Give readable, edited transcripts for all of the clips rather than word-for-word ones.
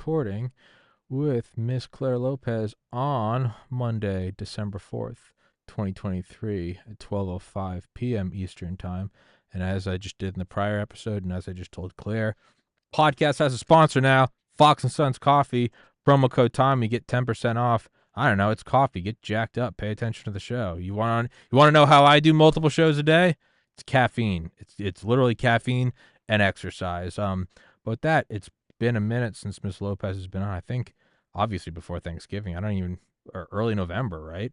recording with Miss Clare Lopez on Monday, December 4th, 2023 at 12:05 p.m. Eastern Time. And as I just did in the prior episode, and as I just told Claire, podcast has a sponsor now, Fox & Sons Coffee. Promo code Tommy, get 10% off. I don't know, it's coffee. Get jacked up. Pay attention to the show. You want to know how I do multiple shows a day? It's caffeine. It's literally caffeine and exercise. But with that, it's been a minute since Miss Lopez has been on. I think obviously before Thanksgiving. Or early November, right?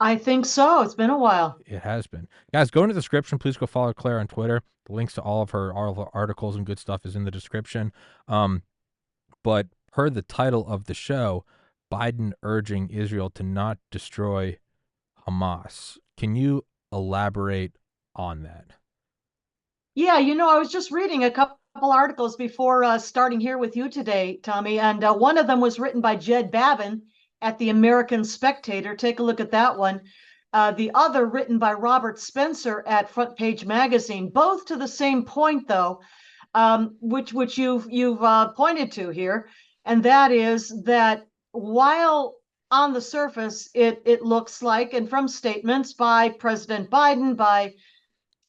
I think so. It's been a while. It has been. Guys, go in the description. Please go follow Claire on Twitter. The links to all of her articles and good stuff is in the description. But per the title of the show, Biden urging Israel to not destroy Hamas. Can you elaborate on that? Yeah, I was just reading a couple articles before starting here with you today, Tommy, and one of them was written by Jed Babin at the American Spectator. Take a look at that one. The other written by Robert Spencer at Front Page Magazine, both to the same point, though, which you've pointed to here, and that is that while on the surface it looks like, and from statements by President Biden, by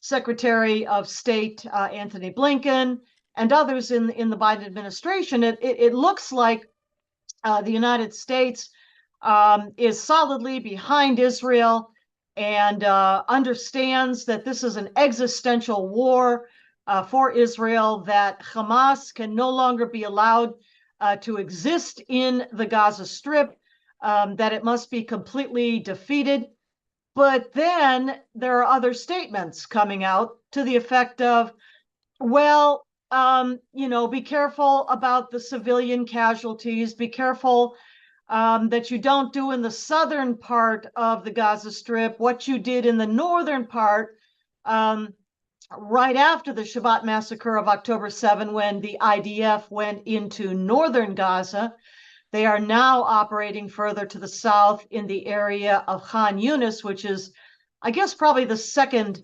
Secretary of State Anthony Blinken, and others in the Biden administration, it looks like the United States is solidly behind Israel and understands that this is an existential war for Israel, that Hamas can no longer be allowed to exist in the Gaza Strip, that it must be completely defeated. But then there are other statements coming out to the effect of, well, be careful about the civilian casualties, be careful that you don't do in the southern part of the Gaza Strip what you did in the northern part right after the Shabbat massacre of October 7, when the IDF went into northern Gaza. They are now operating further to the south in the area of Khan Yunis, which is, I guess, probably the second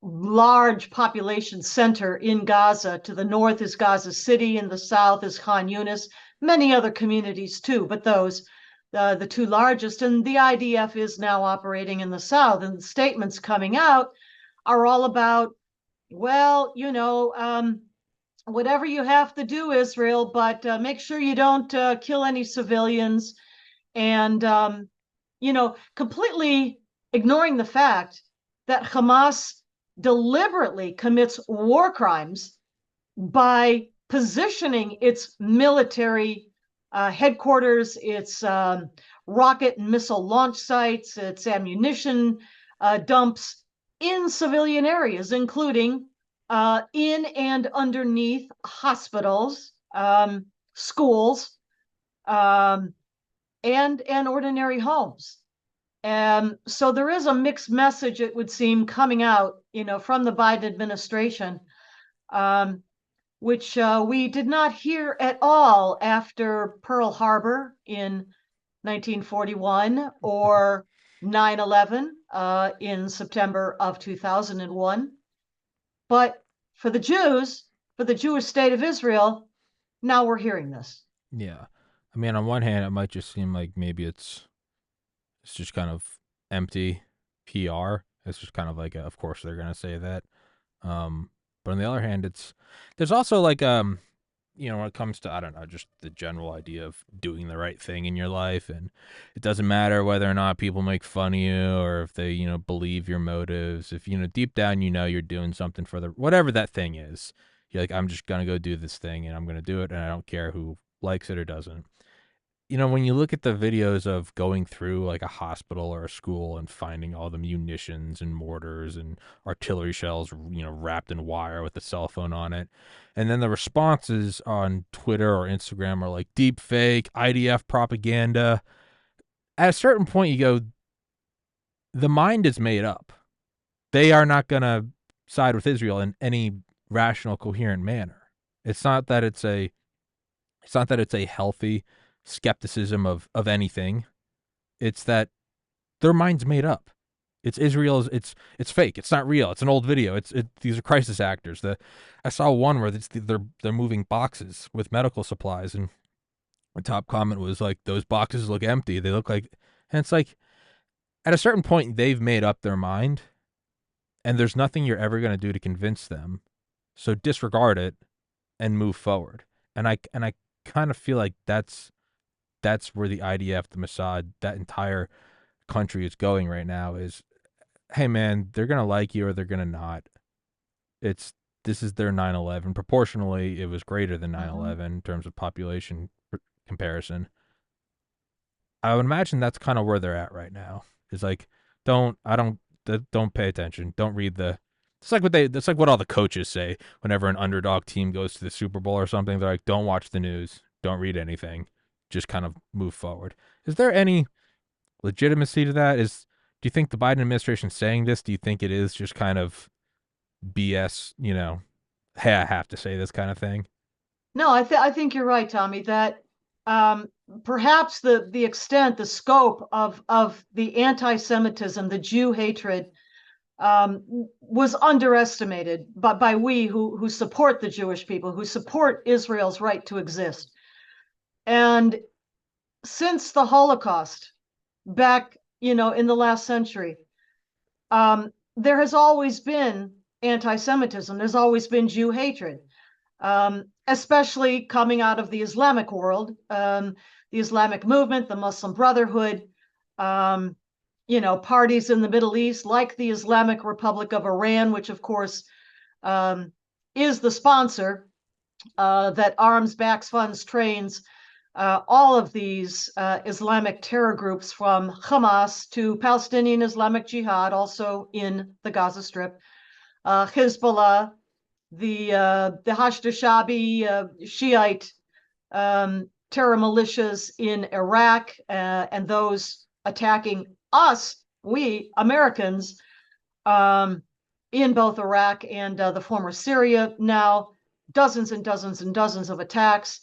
large population center in Gaza. To the north is Gaza City, in the south is Khan Yunis, many other communities too, but those, the two largest. And the IDF is now operating in the south, and the statements coming out are all about, well, whatever you have to do, Israel, but make sure you don't kill any civilians, and completely ignoring the fact that Hamas deliberately commits war crimes by positioning its military headquarters, its rocket and missile launch sites, its ammunition dumps in civilian areas, including in and underneath hospitals, schools, and ordinary homes. So there is a mixed message, it would seem, coming out, from the Biden administration, which we did not hear at all after Pearl Harbor in 1941 or 9/11 in September of 2001. But for the Jews, for the Jewish state of Israel, now we're hearing this. Yeah. I mean, on one hand, it might just seem like maybe it's just kind of empty PR. It's just kind of like, of course they're going to say that. But on the other hand, there's also like, when it comes to, I don't know, just the general idea of doing the right thing in your life. And it doesn't matter whether or not people make fun of you or if they, believe your motives. If, deep down, you're doing something for whatever that thing is. You're like, I'm just going to go do this thing and I'm going to do it. And I don't care who likes it or doesn't. When you look at the videos of going through like a hospital or a school and finding all the munitions and mortars and artillery shells, wrapped in wire with a cell phone on it, and then the responses on Twitter or Instagram are like deep fake, IDF propaganda. At a certain point, you go, the mind is made up. They are not going to side with Israel in any rational, coherent manner. It's not that it's a healthy skepticism of anything. It's that their mind's made up. It's Israel's. It's fake. It's not real. It's an old video. These are crisis actors. I saw one where they're moving boxes with medical supplies, and The top comment was like, "Those boxes look empty. They look like," and it's like at a certain point they've made up their mind, and there's nothing you're ever going to do to convince them. So disregard it and move forward. And I kind of feel like that's where the IDF, the Mossad, that entire country is going right now. Is, hey man, they're gonna like you or they're gonna not. It's This is their 9/11. Proportionally, it was greater than Mhm. 9/11 in terms of population comparison. I would imagine that's kind of where they're at right now. Is like, don't pay attention. Don't read the. It's like what they. It's like what all the coaches say whenever an underdog team goes to the Super Bowl or something. They're like, don't watch the news. Don't read anything. Just kind of move forward. Is there any legitimacy to that? Do you think the Biden administration saying this? Do you think it is just kind of BS? Hey, I have to say this kind of thing. No, I think you're right, Tommy, that um, perhaps the extent, the scope of the anti-Semitism, the Jew hatred, was underestimated by we who support the Jewish people, who support Israel's right to exist. And since the Holocaust, back in the last century, there has always been anti-Semitism. There's always been Jew hatred, especially coming out of the Islamic world, the Islamic movement, the Muslim Brotherhood, um, parties in the Middle East like the Islamic Republic of Iran, which of course um, is the sponsor that arms, backs, funds, trains all of these Islamic terror groups from Hamas to Palestinian Islamic Jihad, also in the Gaza Strip, Hezbollah, the Hashd Shabi Shiite terror militias in Iraq, and those attacking us, we Americans, um, in both Iraq and the former Syria. Now, dozens and dozens and dozens of attacks.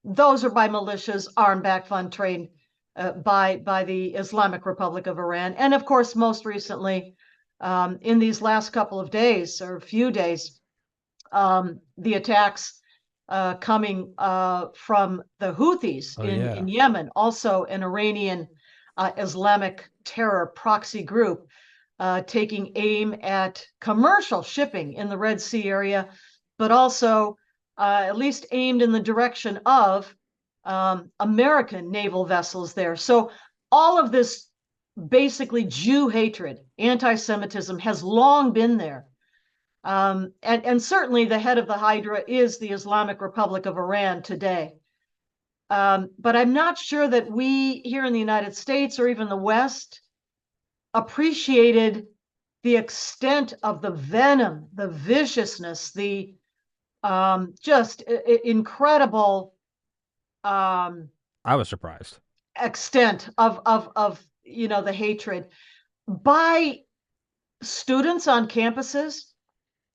Those are by militias, armed, back, fund, trained by the Islamic Republic of Iran, and of course, most recently, in these last couple of days or few days, the attacks coming from the Houthis Oh in yeah. Yemen, also an Iranian Islamic terror proxy group, taking aim at commercial shipping in the Red Sea area, but also at least aimed in the direction of American naval vessels there. So all of this basically Jew hatred, anti-Semitism has long been there. And certainly the head of the Hydra is the Islamic Republic of Iran today. But I'm not sure that we here in the United States or even the West appreciated the extent of the venom, the viciousness, the just incredible I was surprised. extent of the hatred by students on campuses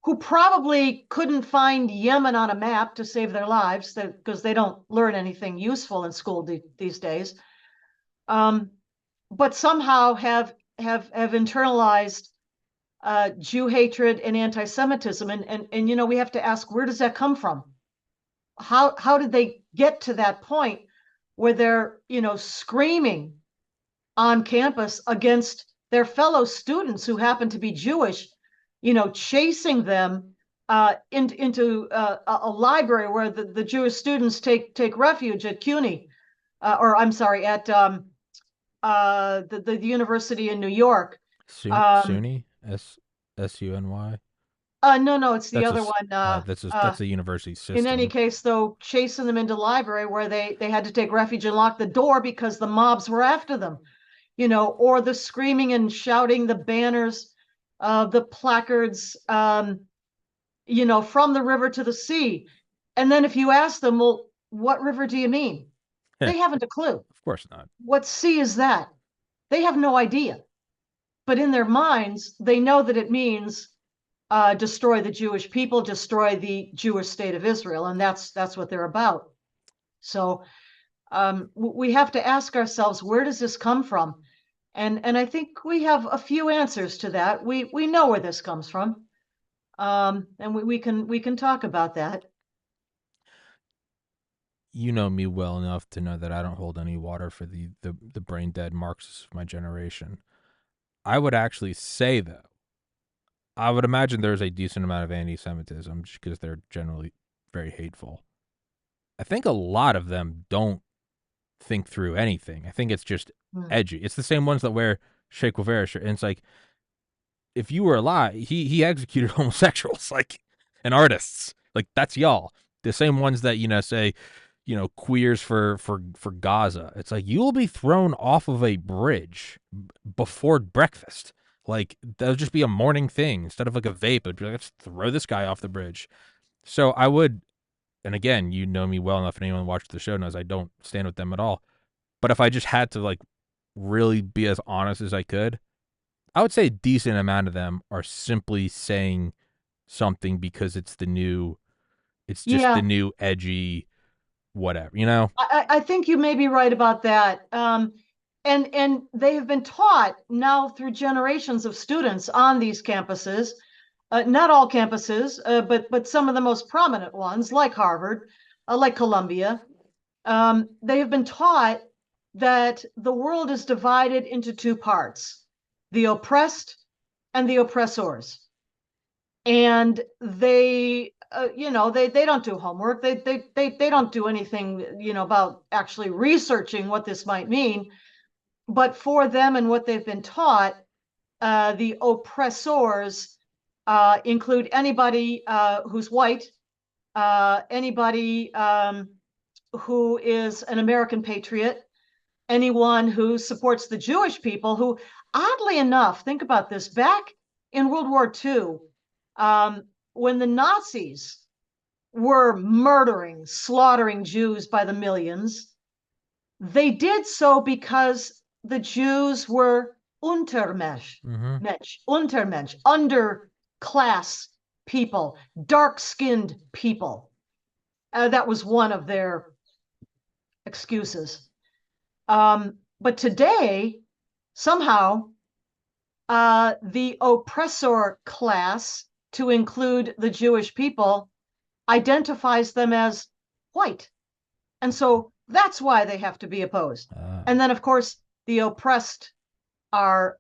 who probably couldn't find Yemen on a map to save their lives because they don't learn anything useful in school these days, um, but somehow have internalized Jew hatred and anti-Semitism, and we have to ask, where does that come from? How did they get to that point where they're screaming on campus against their fellow students who happen to be Jewish, chasing them into a library where the Jewish students take refuge at CUNY, or I'm sorry, at the university in New York. Um, Sunni, Suny. no, it's the That's a other one. that's a university In any system. case, though, chasing them into library where they had to take refuge and lock the door because the mobs were after them, or the screaming and shouting, the banners, the placards, from the river to the sea. And then if you ask them, well, what river do you mean? Heh, They haven't a clue. of course not. What sea is that? They have no idea. But in their minds, they know that it means destroy the Jewish people, destroy the Jewish state of Israel, and that's what they're about. So we have to ask ourselves, where does this come from? And I think we have a few answers to that. We know where this comes from, and we can talk about that. you know me well enough to know that I don't hold any water for the brain dead Marxists of my generation. I would actually say though, I would imagine there's a decent amount of anti-Semitism just because they're generally very hateful. I think a lot of them don't think through anything. I think it's just Hmm. edgy. It's the same ones that wear Che Guevara shirt, and it's like if you were alive, he executed homosexuals like and artists. Like that's y'all. The same ones that say queers for Gaza. It's like you will be thrown off of a bridge before breakfast. Like that'll just be a morning thing instead of like a vape. It'd be like let's throw this guy off the bridge. So I would, and again, you know me well enough, and anyone watched the show knows I don't stand with them at all. But if I just had to like really be as honest as I could, I would say a decent amount of them are simply saying something because it's just the Yeah, new edgy whatever. I think you may be right about that. And they have been taught now through generations of students on these campuses, not all campuses, but some of the most prominent ones, like Harvard, like Columbia. They have been taught that the world is divided into two parts: the oppressed and the oppressors. And they don't do homework. They don't do anything about actually researching what this might mean. But for them and what they've been taught, the oppressors include anybody who's white, anybody who is an American patriot, anyone who supports the Jewish people, who, oddly enough, think about this, back in World War II, when the Nazis were murdering, slaughtering Jews by the millions, they did so because the Jews were Untermensch, Mm-hmm. Untermensch, underclass people, dark-skinned people. That was one of their excuses. But today, somehow, the oppressor class, to include the Jewish people, identifies them as white. And so that's why they have to be opposed. And then, of course, the oppressed are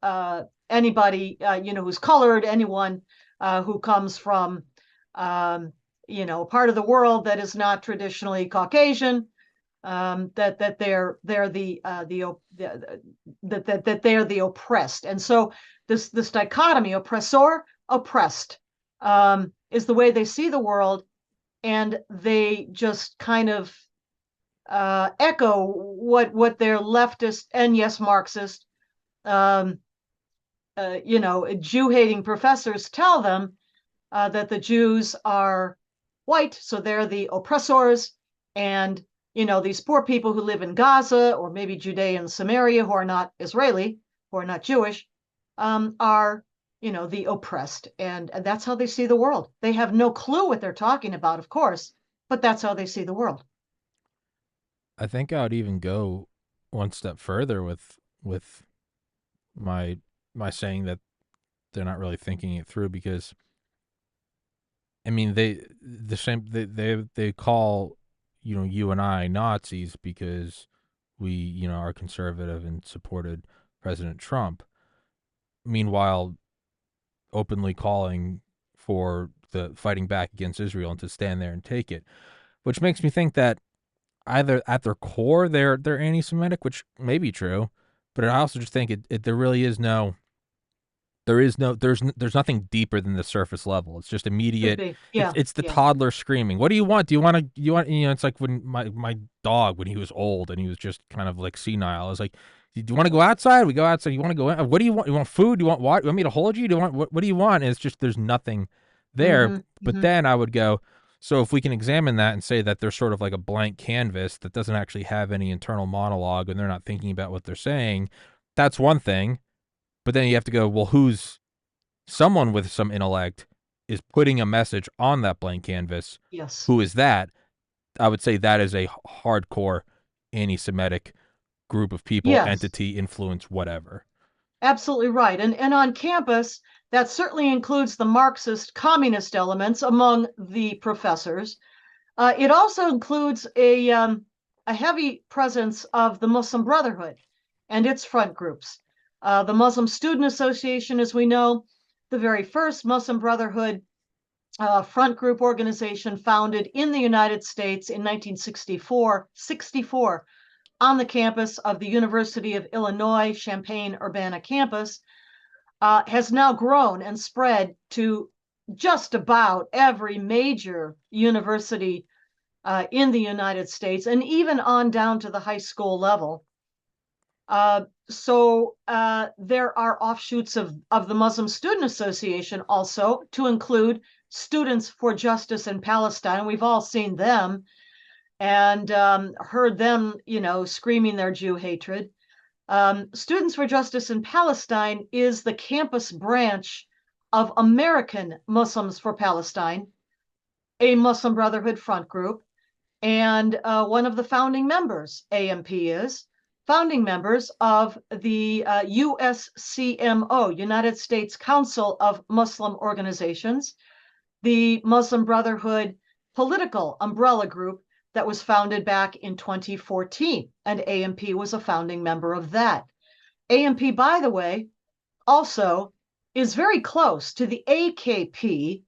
anybody, who's colored, anyone who comes from, part of the world that is not traditionally Caucasian, that they're the oppressed. And so this dichotomy, oppressor, oppressed, is the way they see the world, and they just kind of echo what their leftist and, yes, Marxist, um, Jew hating professors tell them, that the Jews are white, so they're the oppressors, and these poor people who live in Gaza or maybe Judea and Samaria who are not Israeli, who are not Jewish, are the oppressed, and that's how they see the world. They have no clue what they're talking about, of course, but that's how they see the world. I think I would even go one step further with my my saying that they're not really thinking it through because I mean they call you and I Nazis because we are conservative and supported President Trump. Meanwhile, openly calling for the fighting back against Israel and to stand there and take it, which makes me think that either at their core they're anti-Semitic, which may be true, but I also just think there really is no there's nothing deeper than the surface level. It's just Could immediate. be. It's Yeah, it's the yeah. toddler screaming. What do you want? Do you want to it's like when my dog when he was old and he was just kind of like senile. I was like, do you want to go outside? We go outside. You want to go in? What do you want? You want food? You want water? You want me to hold you? Do you want what do you want? And it's just there's nothing there. Mm-hmm, But mm-hmm. then I would go, so if we can examine that and say that they're sort of like a blank canvas that doesn't actually have any internal monologue and they're not thinking about what they're saying, that's one thing. But then you have to go, well, who's someone with some intellect is putting a message on that blank canvas. Yes. Who is that? I would say that is a hardcore anti-Semitic group of people, Yes. entity, influence, whatever. Absolutely right. And on campus, that certainly includes the Marxist communist elements among the professors. It also includes a heavy presence of the Muslim Brotherhood and its front groups. The Muslim Student Association, as we know, the very first Muslim Brotherhood front group organization founded in the United States in 1964 on the campus of the University of Illinois Champaign-Urbana campus, has now grown and spread to just about every major university in the United States, and even on down to the high school level. So there are offshoots of the Muslim Student Association also, to include Students for Justice in Palestine. We've all seen them and heard them, screaming their Jew hatred. Students for Justice in Palestine is the campus branch of American Muslims for Palestine, a Muslim Brotherhood front group, and one of the founding members, AMP is, founding members of the USCMO, United States Council of Muslim Organizations, the Muslim Brotherhood political umbrella group that was founded back in 2014, and AMP was a founding member of that. AMP, by the way, also is very close to the AKP,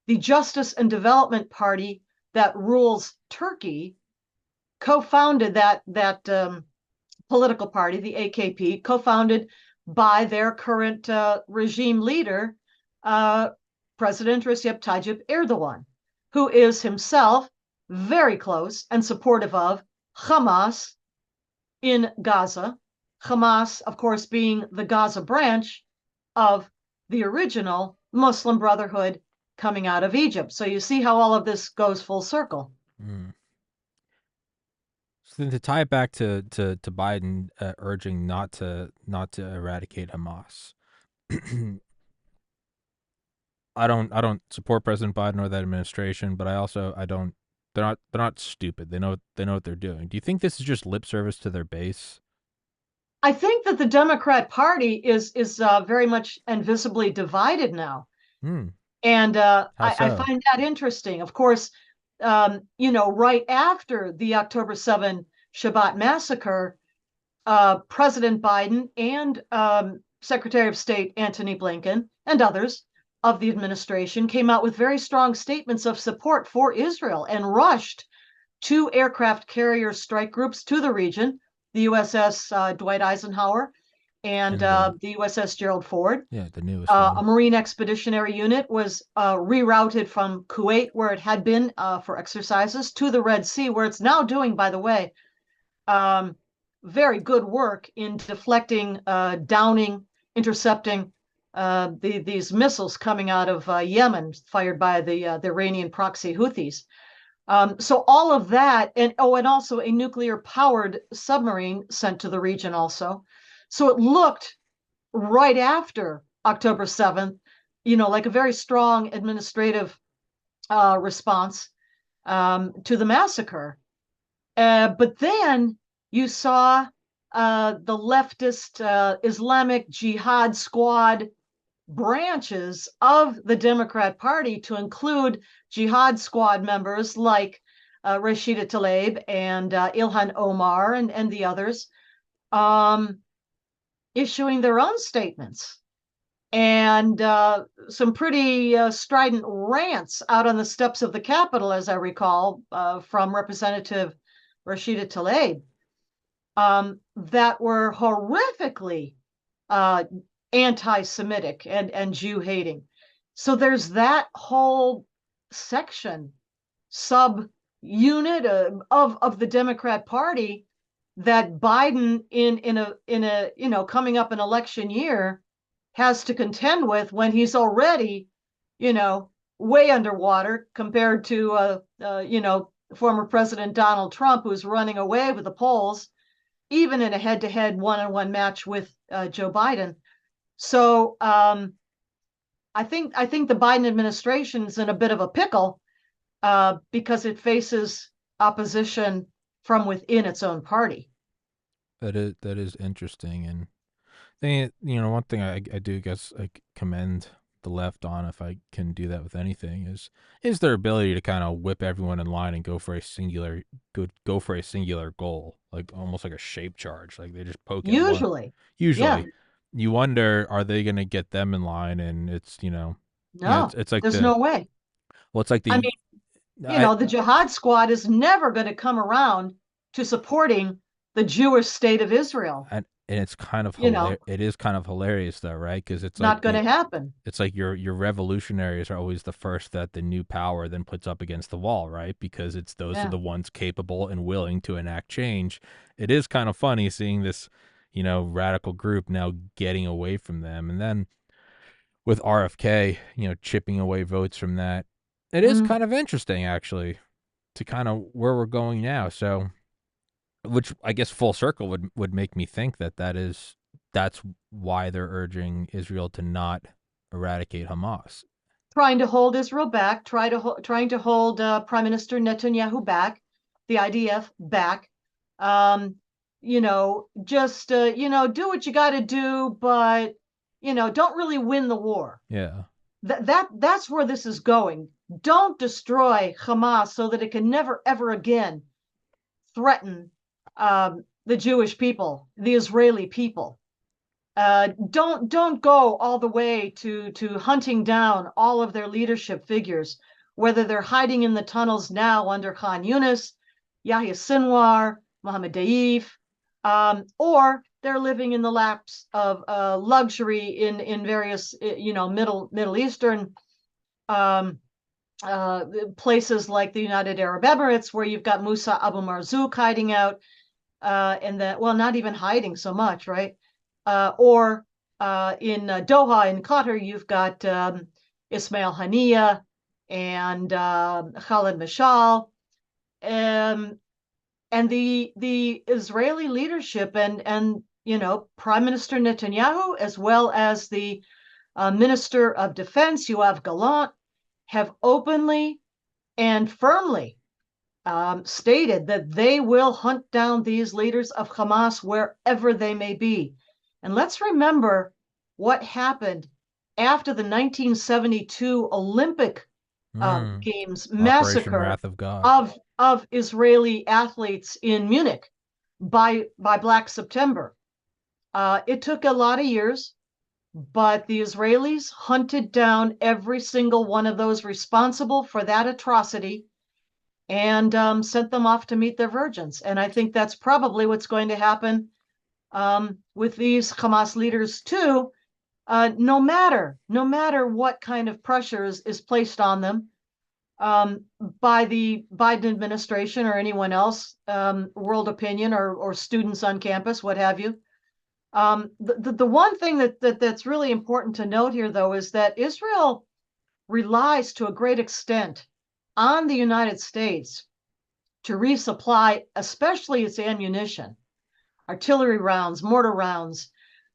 the Justice and Development Party that rules Turkey, co-founded that political party, the AKP, co-founded by their current regime leader, President Recep Tayyip Erdogan, who is himself very close and supportive of Hamas in Gaza. Hamas, of course, being the Gaza branch of the original Muslim Brotherhood coming out of Egypt. So you see how all of this goes full circle. Mm. So then to tie it back to Biden urging not to eradicate Hamas, I don't support President Biden or that administration, but I don't. They're not stupid. They know what they're doing. Do you think this is just lip service to their base? I think that the Democrat Party is very much and visibly divided now. Hmm. And How I so? find that interesting. Of course, right after the October 7 Shabbat massacre, President Biden and Secretary of State Antony Blinken and others of the administration came out with very strong statements of support for Israel and rushed two aircraft carrier strike groups to the region, the USS Dwight Eisenhower and And the the USS Gerald Ford. yeah, the newest A one. Marine Expeditionary Unit was rerouted from Kuwait, where it had been for exercises, to the Red Sea, where it's now doing, by the way, um, very good work in deflecting, downing, intercepting these missiles coming out of Yemen, fired by the Iranian proxy Houthis. So all of that, and also a nuclear-powered submarine sent to the region also. So it looked right after October 7th, like a very strong administrative response to the massacre. But then you saw the leftist Islamic Jihad Squad branches of the Democrat Party, to include Jihad Squad members like Rashida Tlaib and Ilhan Omar and the others, um, issuing their own statements and some pretty strident rants out on the steps of the Capitol, as I recall, from Representative Rashida Tlaib, that were horrifically anti-Semitic and Jew-hating. So there's that whole section, sub-unit of the Democrat Party that Biden in a coming up an election year has to contend with, when he's already, way underwater compared to former President Donald Trump, who's running away with the polls, even in a head-to-head one-on-one match with Joe Biden. So I think the Biden administration is in a bit of a pickle because it faces opposition from within its own party. That is interesting, and one thing I do guess I commend the left on, if I can do that with anything, is their ability to kind of whip everyone in line and go for a singular goal, like almost like a shape charge. Like they just poke at one. Usually. Yeah. Usually, you wonder, are they going to get them in line? And it's No, it's like there's no way. it's like I the mean, I the jihad squad is never going to come around to supporting the Jewish state of Israel. and it's kind of You know, it is kind of hilarious though, right? Because it's like not going to happen. it's like your revolutionaries are always the first that the new power then puts up against the wall, right? Because it's those are Yeah. the ones capable and willing to enact change. It is kind of funny seeing this, radical group now getting away from them, and then with RFK, chipping away votes from that. It is Mm. kind of interesting actually to kind of where we're going now. So, which I guess full circle would make me think that's why they're urging Israel to not eradicate Hamas. Trying to hold Israel back, trying to hold Prime Minister Netanyahu back, the IDF back. Um, just do what you got to do, but don't really win the war. Yeah. That's where this is going. Don't destroy Hamas so that it can never ever again threaten the Jewish people, the Israeli people. Don't go all the way to hunting down all of their leadership figures, whether they're hiding in the tunnels now under Khan Yunis, Yahya Sinwar, Mohammed Daif, or they're living in the laps of luxury in various Middle Eastern um, places like the United Arab Emirates, where you've got Musa Abu Marzouk hiding out, and that, well, not even hiding so much, right? Or in Doha in Qatar, you've got Ismail Haniya and Khalid Mashal, um, and the Israeli leadership and Prime Minister Netanyahu, as well as the Minister of Defense Yoav Gallant, have openly and firmly stated that they will hunt down these leaders of Hamas wherever they may be. And let's remember what happened after the 1972 Olympic Mm. Games Operation massacre Wrath of God. of Israeli athletes in Munich by Black September. It took a lot of years, but the Israelis hunted down every single one of those responsible for that atrocity and sent them off to meet their virgins. And I think that's probably what's going to happen with these Hamas leaders too. No matter what kind of pressure is placed on them by the Biden administration or anyone else, world opinion or students on campus, what have you. The one thing that's really important to note here, though, is that Israel relies to a great extent on the United States to resupply, especially its ammunition, artillery rounds, mortar rounds,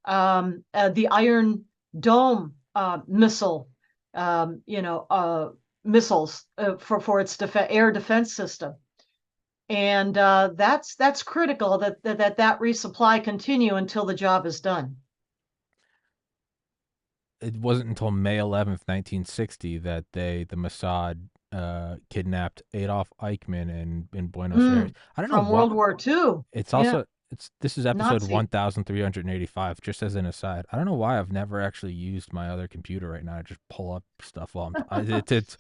the Iron Dome missile, missiles for its air defense system. And that's critical that resupply continue until the job is done. It wasn't until May 11th, 1960, that the Mossad kidnapped Adolf Eichmann in Buenos Aires. I don't know From World why. War II. It's Yeah, also this is episode Nazi. 1385. Just as an aside, I don't know why I've never actually used my other computer right now. I just pull up stuff while it's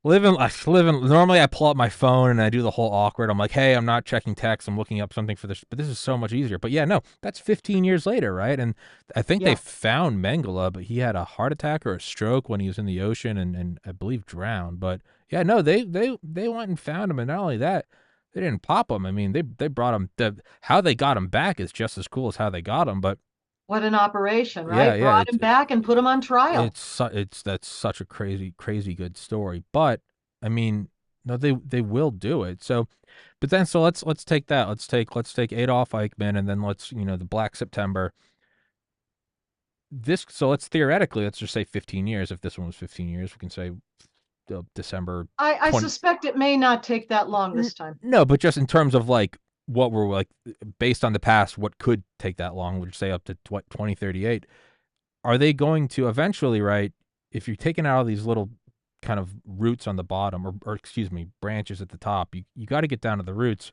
living. Normally, I pull up my phone and I do the whole awkward. I'm like, hey, I'm not checking text. I'm looking up something for this. But this is so much easier. But yeah, no, that's 15 years later, right? And I think they Yeah. found Mengele, but he had a heart attack or a stroke when he was in the ocean, and I believe drowned. But yeah, no, they went and found him, and not only that, they didn't pop him. I mean, they brought him. How they got him back is just as cool as how they got him. But What an operation, yeah, right? yeah, Brought him back and put him on trial. it's that's such a crazy good story. But I mean, no, they will do it. So, but then let's take that. Let's take Adolf Eichmann, and then let's the Black September. Let's theoretically, let's just say 15 years. If this one was 15 years, we can say December I 20. suspect it may not take that long this time. No, but just in terms of like what we're like based on the past, what could take that long? Would you say up to what 2038? Are they going to eventually, right? if you're taking out all these little kind of roots on the bottom, or excuse me, branches at the top, you got to get down to the roots.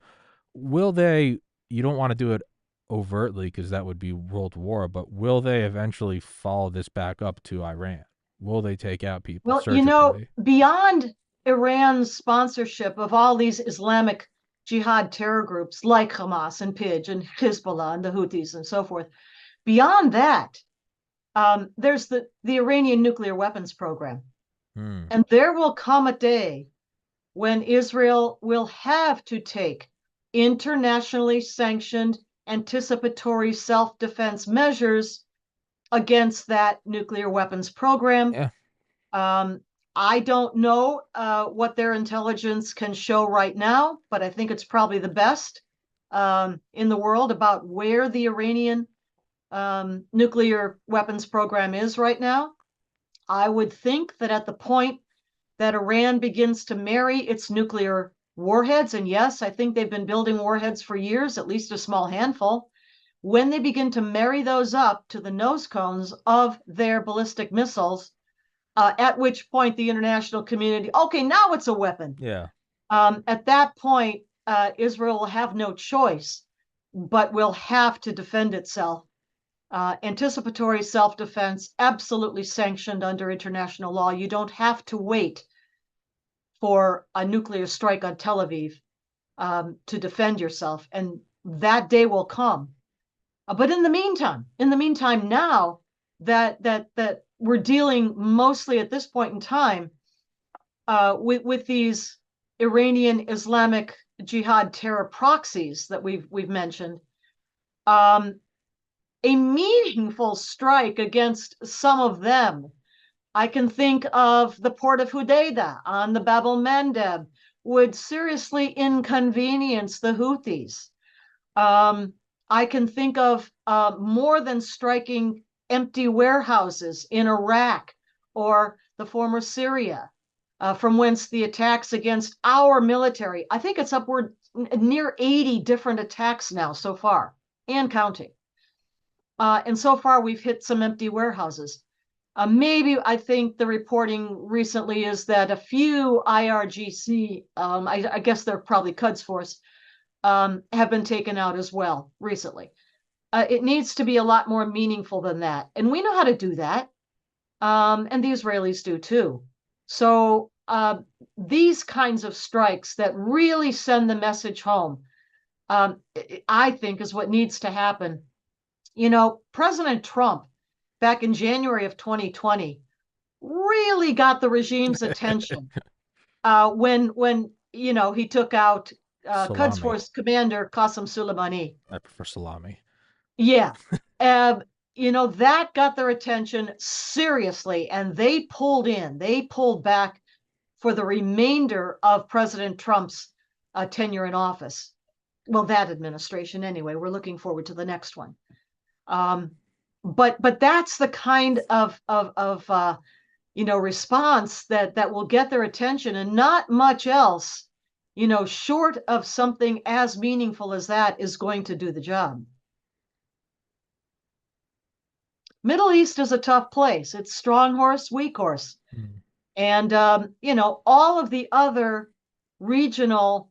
Will they? You don't want to do it overtly because that would be world war, but will they eventually follow this back up to Iran? Will they take out people Well, surgically? beyond Iran's sponsorship of all these Islamic jihad terror groups like Hamas and PIJ and Hezbollah and the Houthis and so forth, beyond that, there's the Iranian nuclear weapons program. Hmm. And there will come a day when Israel will have to take internationally sanctioned anticipatory self-defense measures against that nuclear weapons program. Yeah. I don't know what their intelligence can show right now, but I think it's probably the best in the world about where the Iranian nuclear weapons program is right now. I would think that at the point that Iran begins to marry its nuclear warheads, and yes, I think they've been building warheads for years, at least a small handful, when they begin to marry those up to the nose cones of their ballistic missiles, at which point the international community, okay, now it's a weapon. Yeah. At that point, Israel will have no choice, but will have to defend itself. Anticipatory self-defense, absolutely sanctioned under international law. You don't have to wait for a nuclear strike on Tel Aviv to defend yourself, and that day will come. But in the meantime, now that we're dealing mostly at this point in time with these Iranian Islamic Jihad terror proxies that we've mentioned, a meaningful strike against some of them. I can think of the port of Hodeidah on the Bab el-Mandeb would seriously inconvenience the Houthis. I can think of more than striking empty warehouses in Iraq or the former Syria, from whence the attacks against our military, I think it's upward near 80 different attacks now so far, and counting. And so far, we've hit some empty warehouses. Maybe I think the reporting recently is that a few IRGC, I guess they're probably Quds Force, have been taken out as well recently. It needs to be a lot more meaningful than that. And we know how to do that. And the Israelis do too. So these kinds of strikes that really send the message home, I think is what needs to happen. President Trump, back in January of 2020, really got the regime's attention when he took out Quds Salami. Force Commander Qasem Soleimani. I prefer salami. Yeah, that got their attention seriously, and they pulled back for the remainder of President Trump's tenure in office. Well, that administration anyway. We're looking forward to the next one. But that's the kind of response that will get their attention, and not much else, short of something as meaningful as that, is going to do the job. Middle East is a tough place. It's strong horse, weak horse. And all of the other regional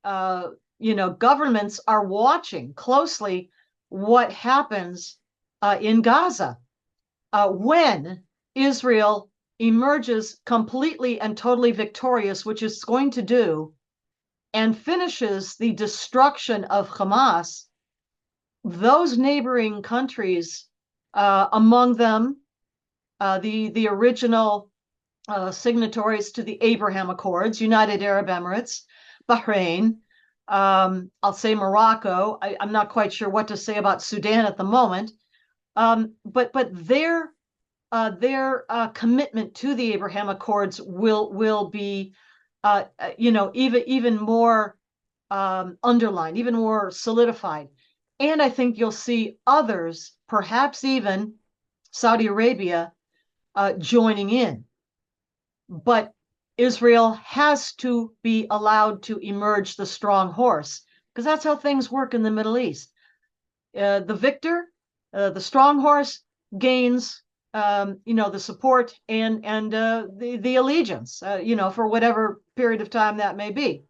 governments are watching closely what happens in Gaza when Israel emerges completely and totally victorious, which it's going to do, and finishes the destruction of Hamas. Those neighboring countries, among them the original signatories to the Abraham Accords, United Arab Emirates, Bahrain, I'll say Morocco. I'm not quite sure what to say about Sudan at the moment, but their commitment to the Abraham Accords will be, even more underlined, even more solidified. And I think you'll see others, perhaps even Saudi Arabia, joining in. But Israel has to be allowed to emerge the strong horse, because that's how things work in the Middle East. The victor, the strong horse, gains the support and the allegiance, for whatever period of time that may be.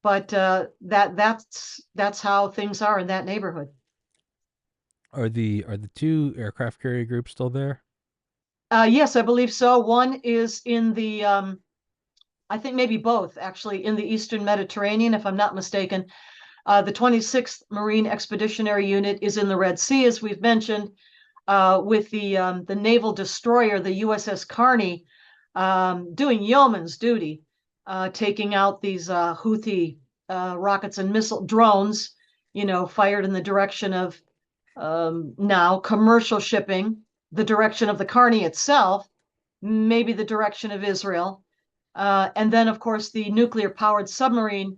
But that's how things are in that neighborhood. Are the two aircraft carrier groups still there? Yes, I believe so. One is in the I think maybe both actually in the Eastern Mediterranean, if I'm not mistaken. The 26th Marine Expeditionary Unit is in the Red Sea, as we've mentioned, with the naval destroyer, the USS Carney, doing yeoman's duty, taking out these Houthi rockets and missile drones, fired in the direction of now commercial shipping, the direction of the Carney itself, maybe the direction of Israel. And then, of course, the nuclear powered submarine,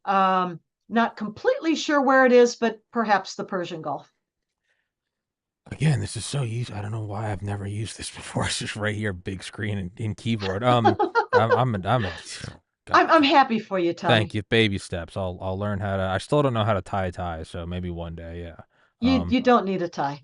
not completely sure where it is, but perhaps the Persian Gulf. Again, this is so used. I don't know why I've never used this before. It's just right here, big screen and keyboard. I'm a God, I'm happy for you, thank Tommy. you. Baby steps. I'll learn how to. I still don't know how to tie a tie, so maybe one day. Yeah. You don't need a tie.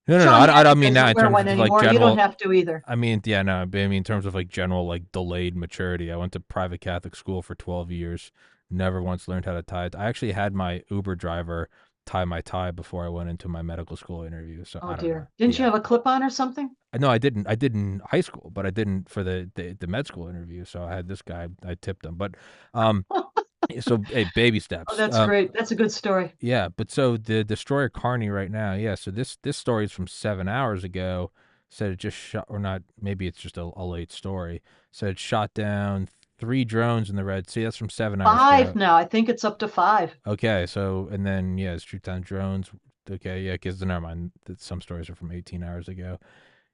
No. Sean I Hannity don't mean that doesn't in wear terms one of like anymore. You don't general. have to either. I mean, yeah, no. But I mean, in terms of like general, like delayed maturity. I went to private Catholic school for 12 years. Never once learned how to tie it. I actually had my Uber driver tie my tie before I went into my medical school interview. So Oh I don't know. dear. Didn't you Yeah. have a clip on or something? No, I didn't. I did in high school, but I didn't for the med school interview. So I had this guy. I tipped him. But um, so hey, baby Oh, steps. that's great. That's a good story. Yeah, but so the destroyer Carney right now, yeah. So this story is from 7 hours ago. Said it just shot, or not? Maybe it's just a late story. Said it shot down three drones in the Red Sea. That's from 7 hours Five ago. now. I think it's up to five. Okay, so and then yeah, it's shoot down drones. Okay, yeah, because never mind. Some stories are from 18 hours ago.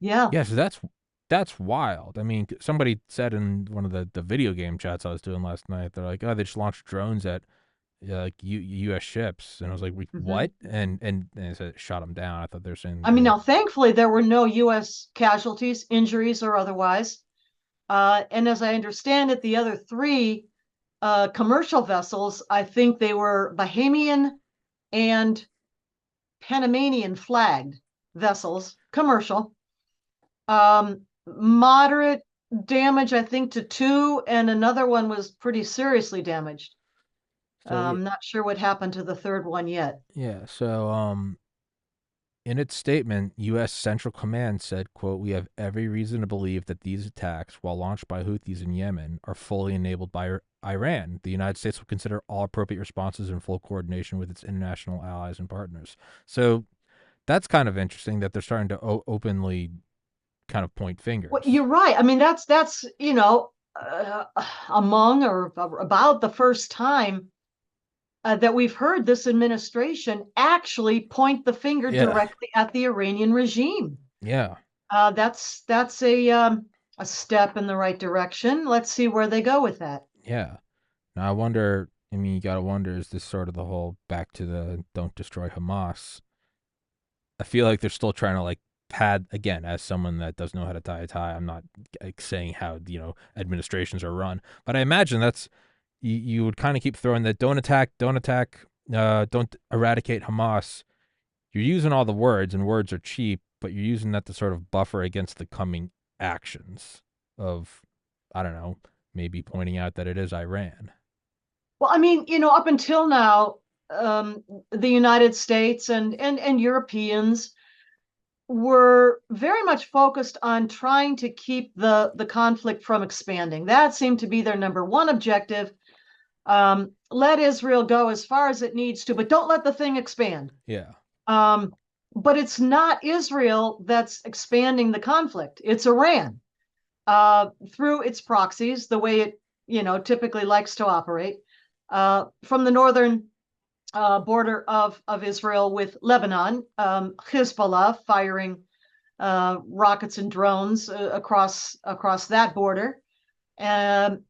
Yeah. Yeah, so that's wild. I mean, somebody said in one of the video game chats I was doing last night, they're like, oh, they just launched drones at like U.S. ships, and I was like, "Wait, Hmm. what?" And they said it shot them down. I thought they were saying I mean, they, now thankfully there were no U.S. casualties, injuries, or otherwise. And as I understand it, the other three commercial vessels, I think they were Bahamian and Panamanian flagged vessels, commercial. Moderate damage, I think, to two, and another one was pretty seriously damaged. so yeah, Not sure what happened to the third one yet. yeah. So in its statement, U.S. Central Command said, "quote We have every reason to believe that these attacks, while launched by Houthis in Yemen, are fully enabled by Iran. The United States will consider all appropriate responses in full coordination with its international allies and partners." So that's kind of interesting that they're starting to openly kind of point Well, fingers. you're right. I mean, that's among or about the first time that we've heard this administration actually point the finger Yeah, directly at the Iranian regime. yeah, That's a step in the right direction. Let's see where they go with that. yeah. Now I wonder. I mean, you gotta wonder: is this sort of the whole back to the don't destroy Hamas? I feel like they're still trying to like pad again. As someone that doesn't know how to tie a tie, I'm not like saying how administrations are run, but I imagine that's you would kind of keep throwing that don't attack, don't eradicate Hamas. You're using all the words, and words are cheap, but you're using that to sort of buffer against the coming actions of, I don't know, maybe pointing out that it is Iran. Well, I mean, up until now, the United States and Europeans were very much focused on trying to keep the conflict from expanding. That seemed to be their number one objective. Let Israel go as far as it needs to, but don't let the thing expand. Yeah. Um, but it's not Israel that's expanding the conflict; it's Iran through its proxies, the way it typically likes to operate from the northern border of Israel with Lebanon, Hezbollah firing rockets and drones across that border. And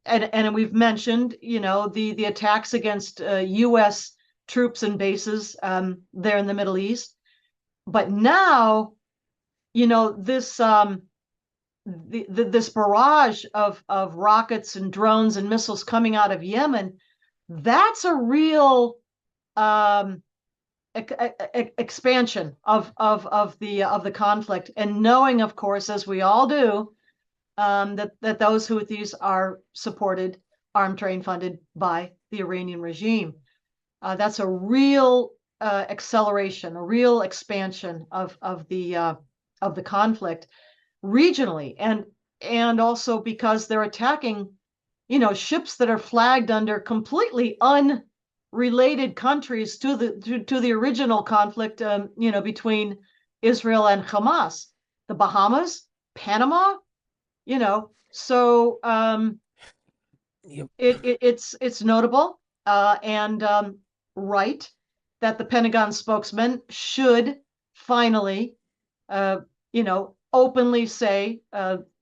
we've mentioned, the attacks against U.S. troops and bases there in the Middle East. But now, this barrage of rockets and drones and missiles coming out of Yemen, that's a real expansion of the conflict, and knowing, of course, as we all do, that those Houthis are supported, armed, trained, funded by the Iranian regime. That's a real acceleration, a real expansion of the conflict regionally, and also because they're attacking, ships that are flagged under completely unrelated countries to the original conflict, between Israel and Hamas, the Bahamas, Panama, so Yep. it's notable, and right, that the Pentagon spokesman should finally, openly say,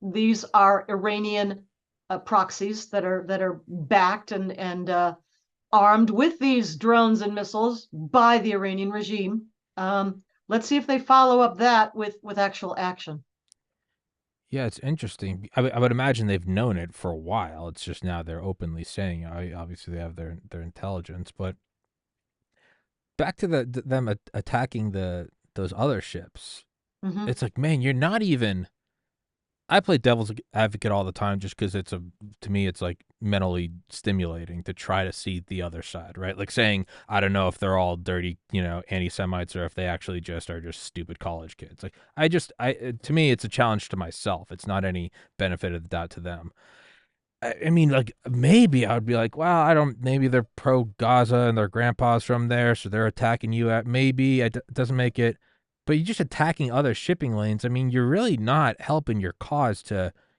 these are Iranian proxies that are backed and armed with these drones and missiles by the Iranian regime. Let's see if they follow up that with actual action. Yeah, it's interesting. I would imagine they've known it for a while. It's just now they're openly saying it. Obviously, they have their intelligence. But back to them attacking those other ships. Mm-hmm. It's like, man, you're not even. I play devil's advocate all the time just because to me, it's like mentally stimulating to try to see the other side, right? Like saying, I don't know if they're all dirty, anti Semites or if they actually just are just stupid college kids. Like, to me, it's a challenge to myself. It's not any benefit of the doubt to them. I mean, like maybe I would be like, well, maybe they're pro Gaza and their grandpa's from there, so they're attacking you. Maybe it doesn't make it, but you're just attacking other shipping lanes. I mean, you're really not helping your cause.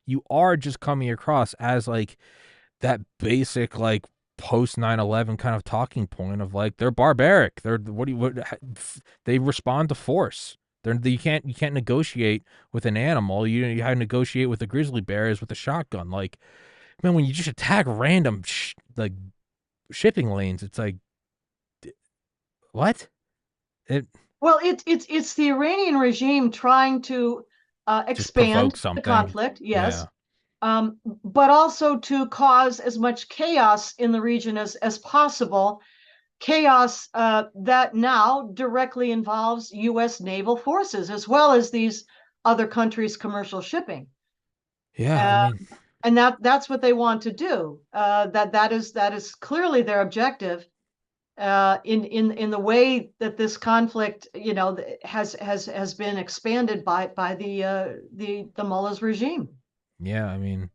You are just coming across as like that basic like post 9/11 kind of talking point of like they're barbaric. They're they respond to force. You can't negotiate with an animal. You have to negotiate with a grizzly bear is with a shotgun. Like, man, when you just attack random like shipping lanes, it's like what? It Well, it's the Iranian regime trying to just provokes expand the something. conflict, Yeah. yes, but also to cause as much chaos in the region as possible. Chaos that now directly involves U.S. naval forces as well as these other countries' commercial shipping, Yeah, I uh, mean, and that's what they want to do. That is clearly their objective. In the way that this conflict, has been expanded by the mullah's regime. yeah, I mean,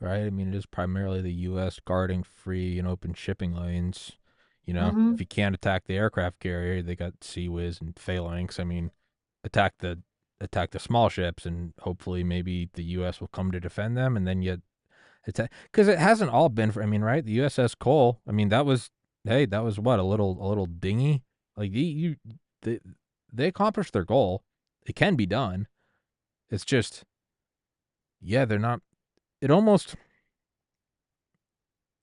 right? I mean, it is primarily the U.S. guarding free and open shipping lanes. If Mm-hmm. you can't attack the aircraft carrier, they got Sea Whiz and Phalanx. I mean, attack the attack the small ships, and hopefully maybe the U.S. will come to defend them, and then you attack because it hasn't all been for. I mean, right? The USS Cole. I mean, that was what a little dinghy. Like they, they accomplished their goal. It can be done. It's just yeah, they're not. It almost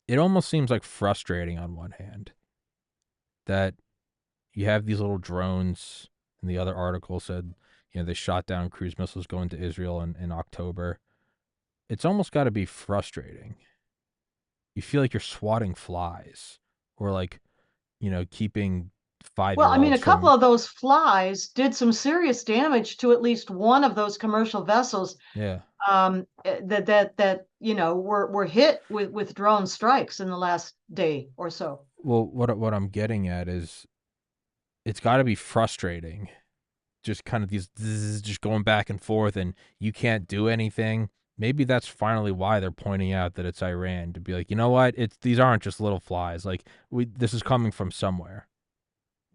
it almost seems like frustrating on one hand that you have these little drones, and the other article said, they shot down cruise missiles going to Israel in October. It's almost got to be frustrating. You feel like you're swatting flies or like, keeping five Well, year I mean, a olds couple from, of those flies did some serious damage to at least one of those commercial vessels, yeah. were hit with drone strikes in the last day or so. Well, what I'm getting at is it's got to be frustrating. Just kind of just going back and forth, and you can't do anything. Maybe that's finally why they're pointing out that it's Iran to be like, you know what? These aren't just little flies. Like this is coming from somewhere.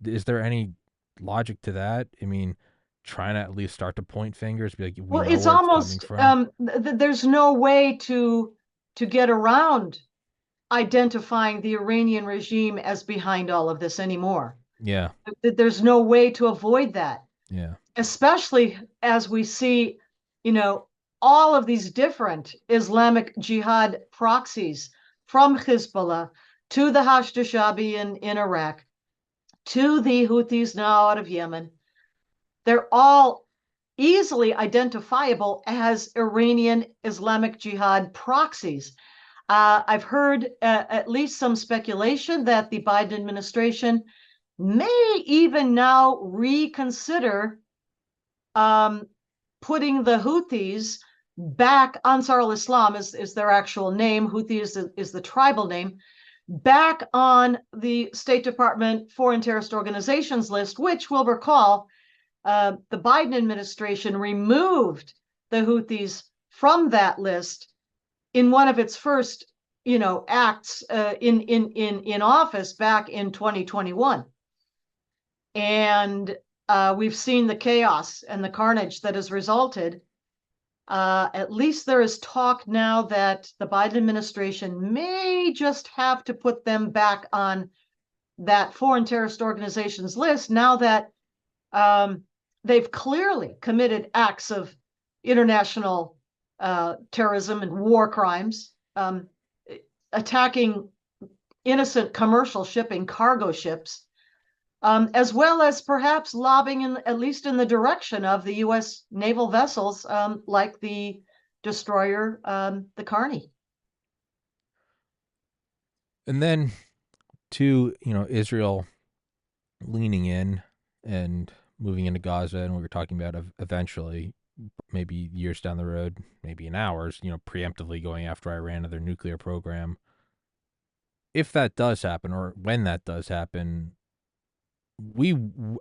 Is there any logic to that? I mean, trying to at least start to point fingers, be like, we Well, know it's where it's coming almost from. there's no way to get around identifying the Iranian regime as behind all of this anymore. Yeah, There's no way to avoid that, yeah. especially as we see, you know, all of these different Islamic Jihad proxies, from Hezbollah to the Hashd-e-Shabi in Iraq to the Houthis now out of Yemen. They're all easily identifiable as Iranian Islamic Jihad proxies. I've heard at least some speculation that the Biden administration may even now reconsider um, putting the Houthis back. Ansar al-Islam is their actual name. Houthi is the tribal name. Back on the State Department foreign terrorist organizations list, which we'll recall the Biden administration removed the Houthis from that list in one of its first, acts in office back in 2021. And we've seen the chaos and the carnage that has resulted. At least there is talk now that the Biden administration may just have to put them back on that foreign terrorist organizations list now that they've clearly committed acts of international terrorism and war crimes, attacking innocent commercial shipping, cargo ships, as well as perhaps lobbying, at least in the direction of the U.S. naval vessels, like the destroyer, the Carney. And then to, Israel leaning in and moving into Gaza, and we were talking about eventually, maybe years down the road, maybe in hours, preemptively going after Iran and their nuclear program. If that does happen, or when that does happen,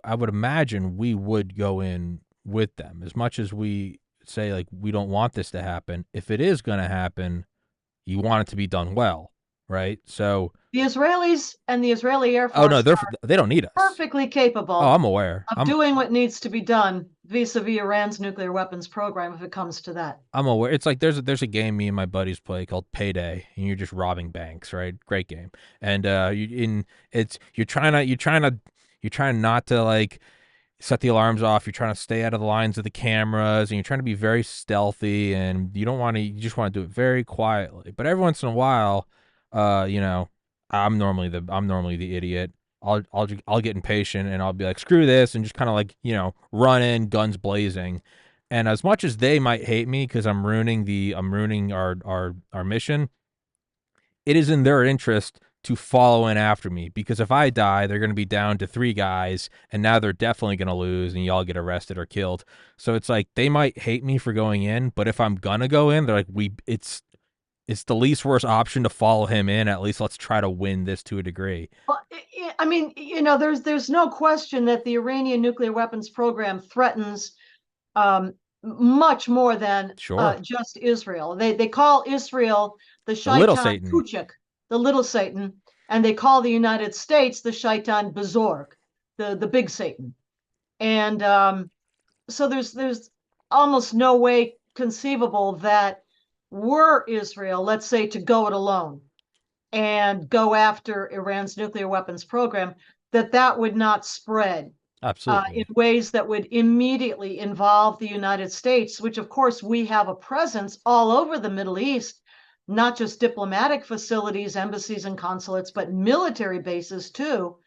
I would imagine we would go in with them. As much as we say, like, we don't want this to happen, if it is going to happen, you want it to be done well, right? So the Israelis and the Israeli Air oh no, Force they don't need us. Perfectly capable. Oh, I'm aware. Of doing what needs to be done vis-a-vis Iran's nuclear weapons program if it comes to that. I'm aware. It's like there's a game me and my buddies play called Payday, and you're just robbing banks, right? Great game. And you're trying not to like set the alarms off. You're trying to stay out of the lines of the cameras, and you're trying to be very stealthy. And you just want to do it very quietly. But every once in a while, I'm normally the idiot. I'll get impatient and I'll be like, screw this, and just kind of like, run in, guns blazing. And as much as they might hate me because I'm ruining our mission, it is in their interest to follow in after me, because if I die, they're going to be down to 3 guys, and now they're definitely going to lose, and y'all get arrested or killed. So it's like they might hate me for going in, but if I'm gonna go in, they're like, it's the least worst option to follow him in. At least let's try to win this to a degree. Well, I mean, there's no question that the Iranian nuclear weapons program threatens much more than Sure. just Israel. They call Israel the The little Shaitan Satan. Kuchik, the little Satan, and they call the United States the Shaitan Bezorg, the big Satan. And so there's almost no way conceivable that were Israel, let's say, to go it alone and go after Iran's nuclear weapons program, that would not spread in Absolutely. ways that would immediately involve the United States, which of course we have a presence all over the Middle East, not just diplomatic facilities, embassies, and consulates, but military bases too,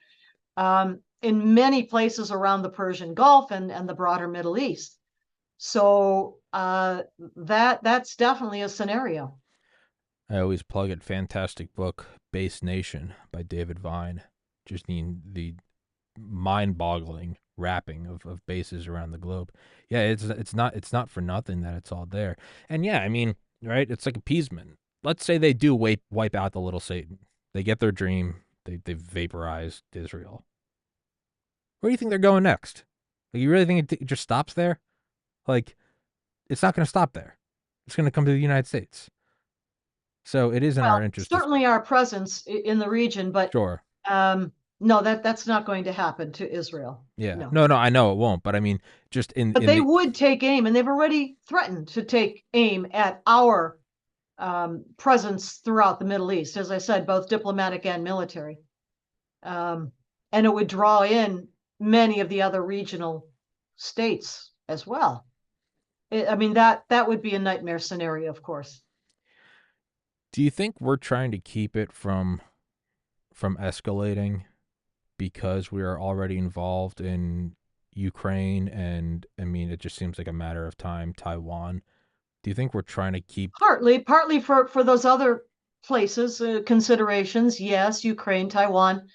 in many places around the Persian Gulf and the broader Middle East. So that's definitely a scenario. I always plug it. Fantastic book, Base Nation by David Vine. Just the mind-boggling wrapping of bases around the globe. Yeah, it's not for nothing that it's all there. And yeah, I mean, right? It's like appeasement. Let's say they do wipe out the little Satan. They get their dream. They vaporized Israel. Where do you think they're going next? Like, you really think it just stops there? Like, it's not going to stop there. It's going to come to the United States. So it is in our Well, interest to certainly our presence in the region, but sure. no, that's not going to happen to Israel. Yeah. No. No, I know it won't, but I mean, just But in they the would take aim, and they've already threatened to take aim at our presence throughout the Middle East, as I said, both diplomatic and military. And it would draw in many of the other regional states as well. I mean, that would be a nightmare scenario, of course. do you think we're trying to keep it from escalating because we are already involved in Ukraine, and I mean, it just seems like a matter of time, Taiwan. Do you think we're trying to keep Partly for those other places, considerations, yes, Ukraine, Taiwan.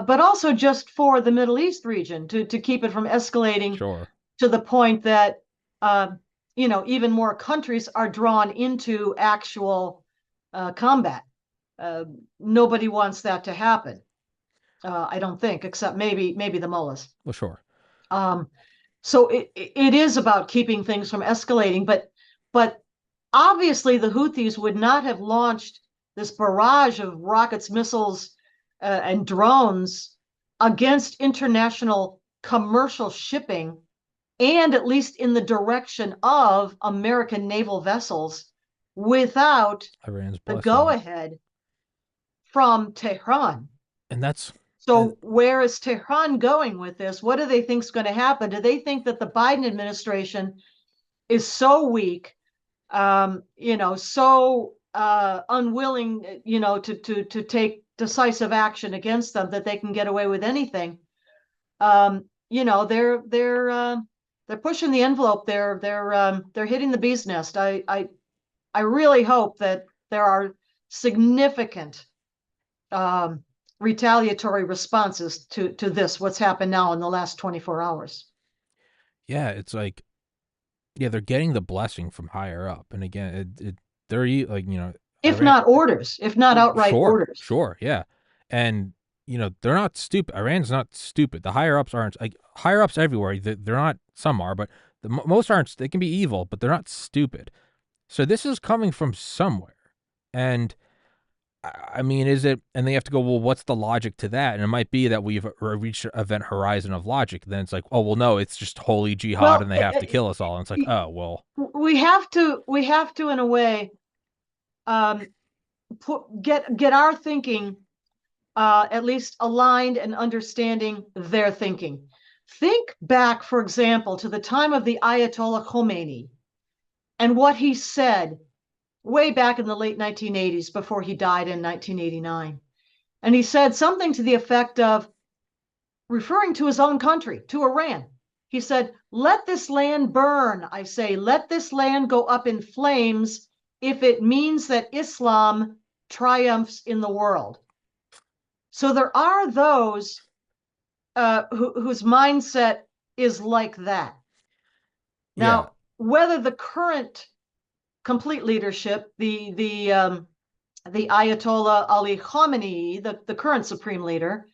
but also just for the Middle East region to keep it from escalating Sure. to the point that uh, even more countries are drawn into actual combat. Uh, Nobody wants that to happen. I don't think, except maybe the mullahs. Well, sure. Um, so it is about keeping things from escalating, but obviously the Houthis would not have launched this barrage of rockets, missiles, and drones against international commercial shipping, and at least in the direction of American naval vessels, without Iran's the blessing. go-ahead from Tehran. And that's and So where is Tehran going with this? What do they think is going to happen? Do they think that the Biden administration is so weak, so unwilling, to take decisive action against them that they can get away with anything? They're pushing the envelope. They're hitting the bee's nest. I really hope that there are significant um, retaliatory responses to this, what's happened now in the last 24 hours. yeah, it's like yeah, they're getting the blessing from higher up. And again, they're like, If Iran. not orders, if not outright Sure, orders. sure, yeah, and they're not stupid. Iran's not stupid. The higher ups aren't like higher ups everywhere. They're not. Some are, but most aren't. They can be evil, but they're not stupid. So this is coming from somewhere, and I mean, is it? And they have to go. Well, what's the logic to that? And it might be that we've reached an event horizon of logic. Then it's like, oh well, no, it's just holy jihad, Well, and they have to kill us all. And it's like, oh well, we have to in a way um, get our thinking at least aligned and understanding their thinking. Think back, for example, to the time of the Ayatollah Khomeini and what he said way back in the late 1980s before he died in 1989. And he said something to the effect of, referring to his own country, to Iran, he said, "Let this land burn. I say, let this land go up in flames if it means that Islam triumphs in the world." So there are those whose mindset is like that. yeah, Now, whether the current complete leadership, the Ayatollah Ali Khamenei, the current supreme leader,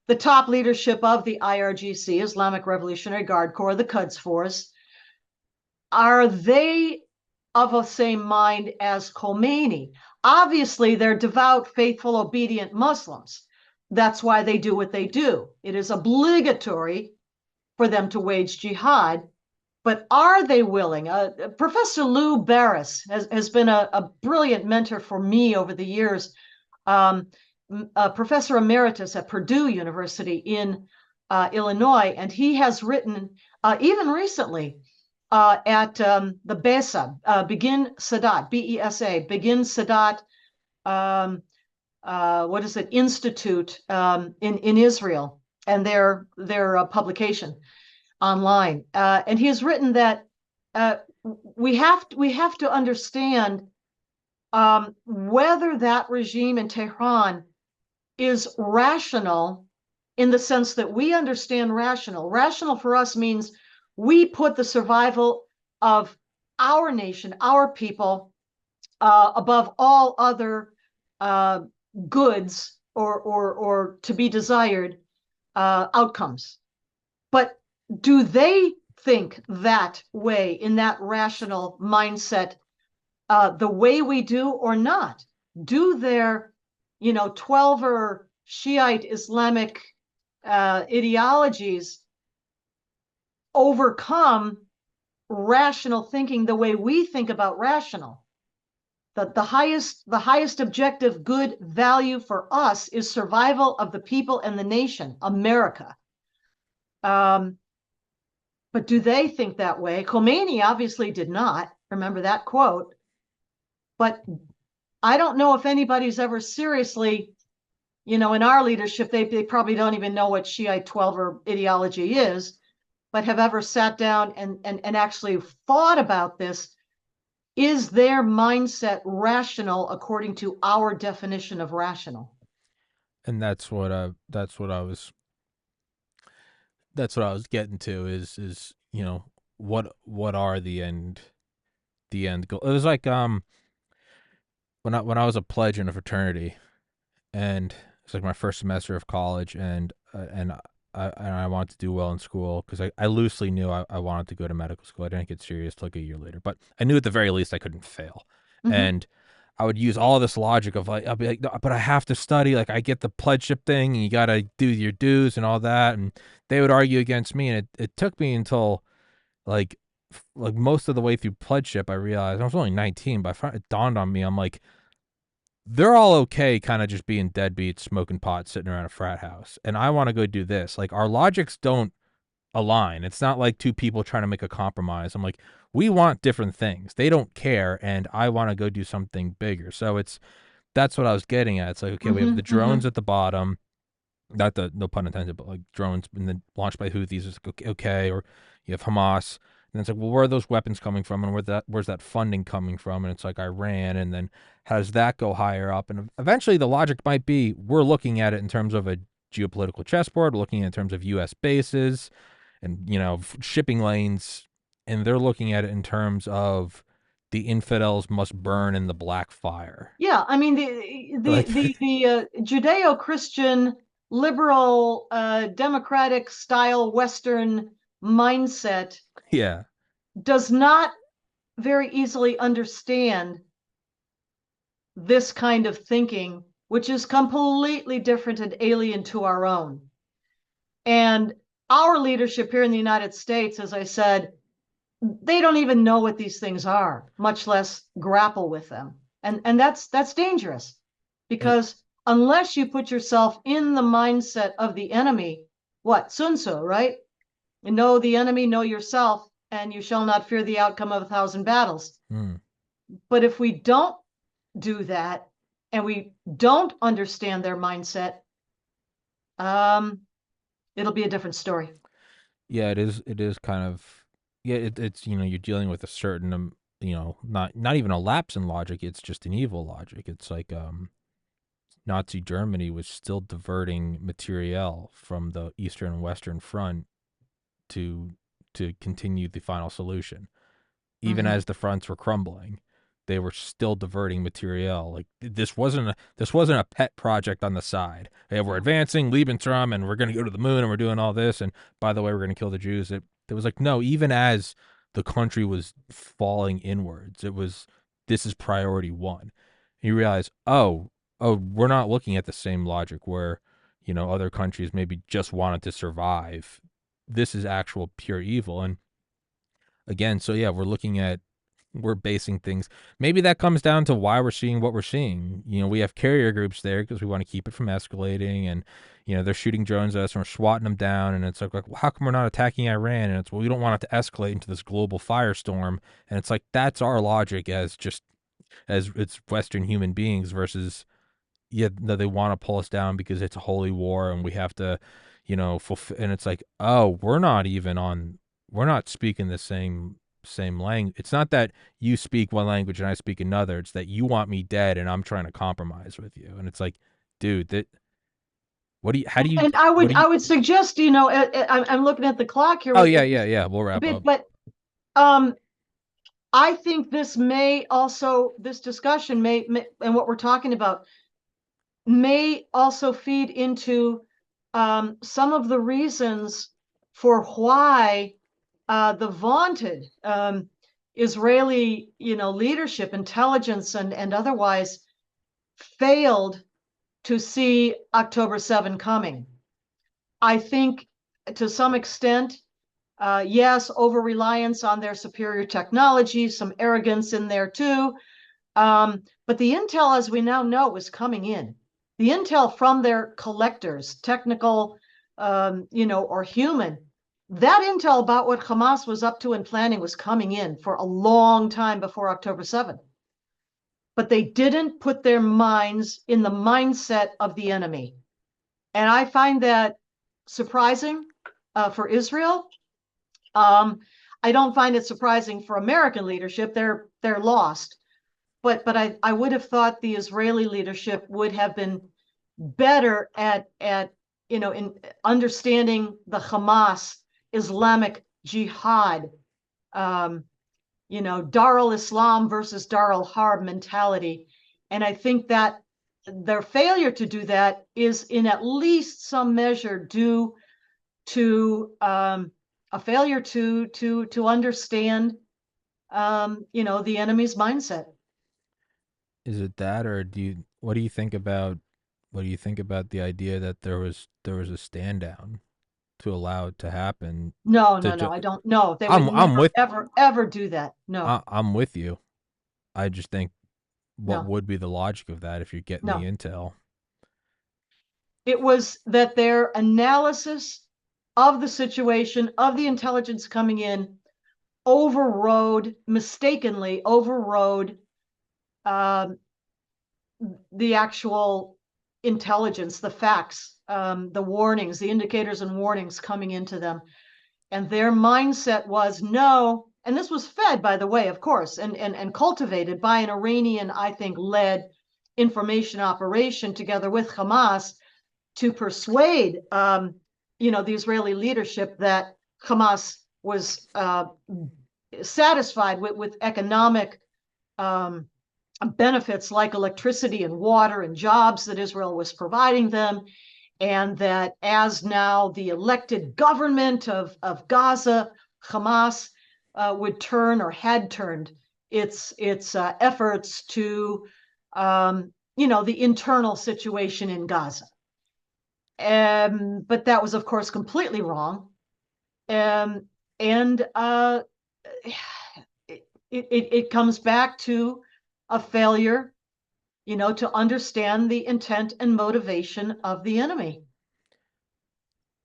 the top leadership of the IRGC, Islamic Revolutionary Guard Corps, the Quds Force, are they of the same mind as Khomeini? Obviously, they're devout, faithful, obedient Muslims. That's why they do what they do. It is obligatory for them to wage jihad. But are they willing? Professor Lou Barris has been a brilliant mentor for me over the years. Professor emeritus at Purdue University in Illinois, and he has written even recently at the BESA, Begin Sadat, BESA, Begin Sadat, what is it, Institute in Israel, and their publication online. And he has written that we have to understand whether that regime in Tehran is rational in the sense that we understand rational. Rational for us means we put the survival of our nation, our people, above all other uh, goods or to be desired outcomes. But do they think that way, in that rational mindset, the way we do or not? Do their 12 Shiite Islamic ideologies overcome rational thinking the way we think about rational? The highest objective good value for us is survival of the people and the nation, America. But do they think that way? Khomeini obviously did not. Remember that quote. But I don't know if anybody's ever seriously, in our leadership, they probably don't even know what Shiite 12 ideology is, but have ever sat down and actually thought about this. Is their mindset rational according to our definition of rational? and that's what I was getting to is what are the end goal. It was like when I was a pledge in a fraternity, and it's like my first semester of college, and I wanted to do well in school because I loosely knew I wanted to go to medical school. I didn't get serious till like a year later, but I knew at the very least I couldn't fail. Mm-hmm. And I would use all this logic of like, I'll be like, no, but I have to study. Like, I get the pledgeship thing, and you got to do your dues and all that. And they would argue against me. And it took me until like, like most of the way through pledgeship, I realized I was only 19, but it dawned on me. I'm like, they're all okay kind of just being deadbeats, smoking pot, sitting around a frat house. And I want to go do this. Like, our logics don't align. It's not like two people trying to make a compromise. I'm like, we want different things. They don't care. And I want to go do something bigger. So that's what I was getting at. It's like, okay, we have Mm-hmm. the Mm-hmm. drones at the bottom, not the, no pun intended, but like drones and then launched by Houthis is okay, or you have Hamas, and it's like, well, where are those weapons coming from, and where's that funding coming from? And it's like Iran, and then how does that go higher up? And eventually, the logic might be we're looking at it in terms of a geopolitical chessboard, looking at it in terms of U.S. bases and shipping lanes, and they're looking at it in terms of the infidels must burn in the black fire. Yeah, I mean the Like, the the Judeo-Christian liberal democratic style Western mindset yeah, does not very easily understand this kind of thinking, which is completely different and alien to our own. And our leadership here in the United States, as I said, they don't even know what these things are, much less grapple with them. And that's dangerous and because unless you put yourself in the mindset of the enemy, what Sun Tzu, right? Know the enemy, know yourself, and you shall not fear the outcome of 1,000 battles. mm, But if we don't do that and we don't understand their mindset, um, it'll be a different story. yeah, it is. It is kind of, yeah. It's you're dealing with a certain not even a lapse in logic. It's just an evil logic. It's like Nazi Germany was still diverting materiel from the Eastern and Western Front to continue the final solution. Even Mm-hmm. as the fronts were crumbling, they were still diverting materiel. Like, this wasn't a pet project on the side. Hey, we're advancing Lebensraum and we're going to go to the moon and we're doing all this. And by the way, we're going to kill the Jews. It was like, no. Even as the country was falling inwards, it was, this is priority one. And you realize, we're not looking at the same logic where other countries maybe just wanted to survive. This is actual pure evil. And again, so yeah, we're basing things. Maybe that comes down to why we're seeing what we're seeing. We have carrier groups there because we want to keep it from escalating, and they're shooting drones at us and we're swatting them down. And it's like, well, how come we're not attacking Iran? And it's, well, we don't want it to escalate into this global firestorm. And it's like, that's our logic as it's Western human beings versus, yeah, no, they want to pull us down because it's a holy war and we have to, fulfill. And it's like, oh, we're not speaking the same language. It's not that you speak one language and I speak another. It's that you want me dead and I'm trying to compromise with you. And it's like, dude, that And I what would do you? I would suggest, I'm looking at the clock here Oh with yeah, this yeah, yeah. We'll a wrap bit, up. but um, I think this discussion may and what we're talking about may also feed into some of the reasons for why the vaunted Israeli, leadership, intelligence, and otherwise failed to see October 7 coming. I think to some extent, yes, over reliance on their superior technology, some arrogance in there too. But the intel, as we now know, was coming in. The intel from their collectors, technical, or human, that intel about what Hamas was up to and planning was coming in for a long time before October 7th. But they didn't put their minds in the mindset of the enemy. And I find that surprising for Israel. I don't find it surprising for American leadership. They're lost. But I would have thought the Israeli leadership would have been better at in understanding the Hamas, Islamic Jihad, Dar al-Islam versus Dar al-Harb mentality. And I think that their failure to do that is in at least some measure due to a failure to understand the enemy's mindset. Is it that, or what do you think about the idea that there was a stand down to allow it to happen? No, To no, ju- no. I don't know. They would I'm never, with ever, ever do that. No, I'm with you. I just think, what no, would be the logic of that if you're getting the no. intel? It was that their analysis of the situation, of the intelligence coming in, mistakenly overrode um, the actual intelligence, the facts, the warnings, the indicators and warnings coming into them. And their mindset was no, and this was fed, by the way, of course, and cultivated by an Iranian, I think, led information operation together with Hamas to persuade the Israeli leadership that Hamas was satisfied with economic benefits like electricity and water and jobs that Israel was providing them, and that as now the elected government of Gaza, Hamas would turn, or had turned, its efforts to the internal situation in Gaza. But that was, of course, completely wrong. And it comes back to a failure, to understand the intent and motivation of the enemy.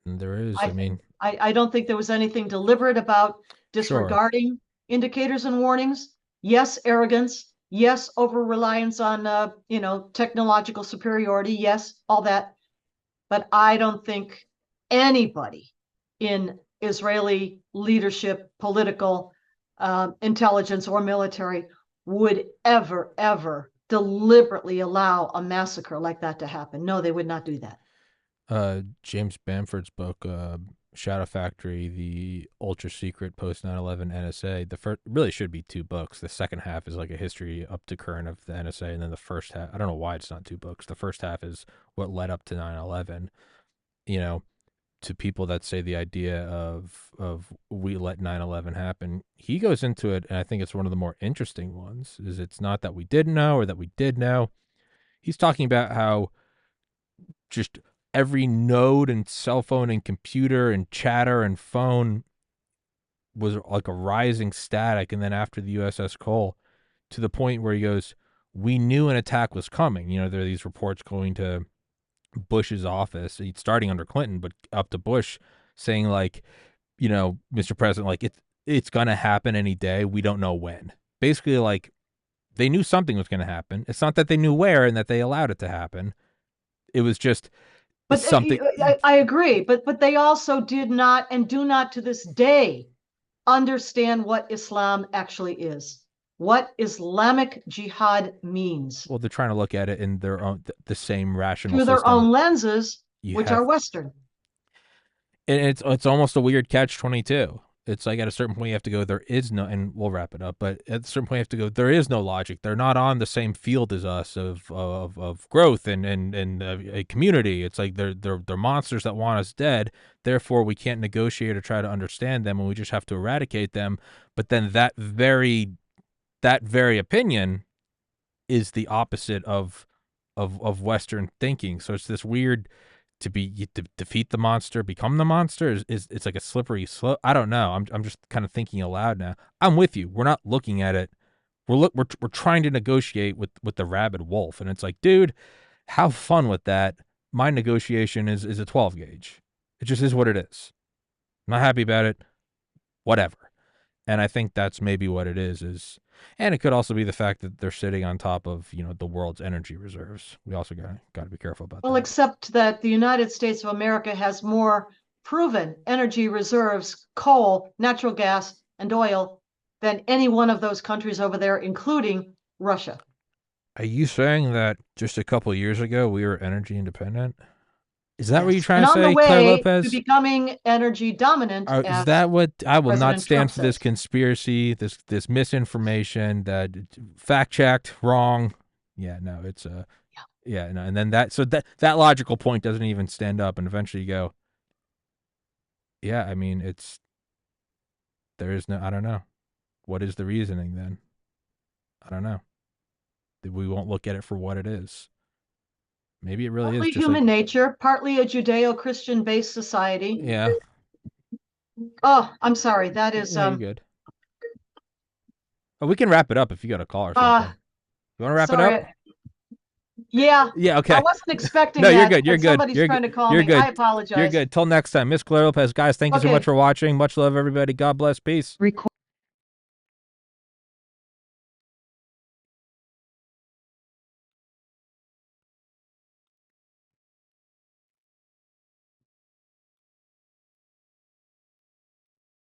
And there is, I I mean, I don't think there was anything deliberate about sure. disregarding indicators and warnings. Yes, arrogance. Yes, over reliance on technological superiority. Yes, all that. But I don't think anybody in Israeli leadership, political intelligence, or military would ever deliberately allow a massacre like that to happen. No, they would not do that. James Bamford's book, Shadow Factory, the ultra secret post 9/11 NSA. The first really should be two books. The second half is like a history up to current of the NSA, and then the first half, I don't know why it's not two books. The first half is what led up to 9/11. You know, to people that say the idea of we let 9/11 happen, he goes into it, and I think it's one of the more interesting ones. Is it's not that we didn't know or that we did know. He's talking about how just every node and cell phone and computer and chatter and phone was like a rising static. And then after the USS Cole, to the point where he goes, we knew an attack was coming. There are these reports going to Bush's office, starting under Clinton, but up to Bush, saying like, Mr. President, like it's gonna happen any day. We don't know when. Basically, like they knew something was gonna happen. It's not that they knew where and that they allowed it to happen. It was just But something. I agree. But they also did not, and do not to this day, understand what Islam actually is, what Islamic Jihad means, Well, they're trying to look at it in their own the same rational through their system. own lenses, You which are have, Western. and it's almost a weird catch-22. It's like at a certain point you have to go, there is no, and we'll wrap it up, but at a certain point you have to go, there is no logic. They're not on the same field as us of growth and a community. It's like they're monsters that want us dead. Therefore, we can't negotiate or try to understand them, and we just have to eradicate them. But then that very opinion is the opposite of Western thinking. So it's this weird, to defeat the monster, become the monster, is it's like a slippery slope. I don't know. I'm just kind of thinking aloud now. I'm with you. We're not looking at it. We're trying to negotiate with the rabid wolf, and it's like, dude, have fun with that. My negotiation is a 12 gauge. It just is what it is. I'm not happy about it. Whatever. And I think that's maybe what it is, and it could also be the fact that they're sitting on top of, the world's energy reserves. We also got to be careful about Well, that. except that the United States of America has more proven energy reserves, coal, natural gas, and oil, than any one of those countries over there, including Russia. Are you saying that just a couple years ago we were energy independent? Is that what you're Yes. trying And to on the say, Claire way to Lopez? becoming energy dominant, Is as that what I will not President Trump stand for this says. conspiracy, this misinformation that fact checked wrong? Yeah, no, it's yeah, no, and then that logical point doesn't even stand up, and eventually you go, yeah, I mean there is no, I don't know, what is the reasoning then? I don't know. We won't look at it for what it is. Maybe it really is Partly just like, human nature, partly a Judeo-Christian based society. yeah, Oh, I'm sorry. That is yeah, you're good. Oh, we can wrap it up if you got a call or something. uh You want to wrap it up? sorry. Yeah, Yeah, I okay. wasn't expecting No, you're that, good. You're but good. somebody's You're trying good. to call You're me. I good. You're apologize. good. Till next time, Miss Claire Lopez. Guys, thank you so much Okay. for watching. Much love, everybody. God bless. Peace. Record.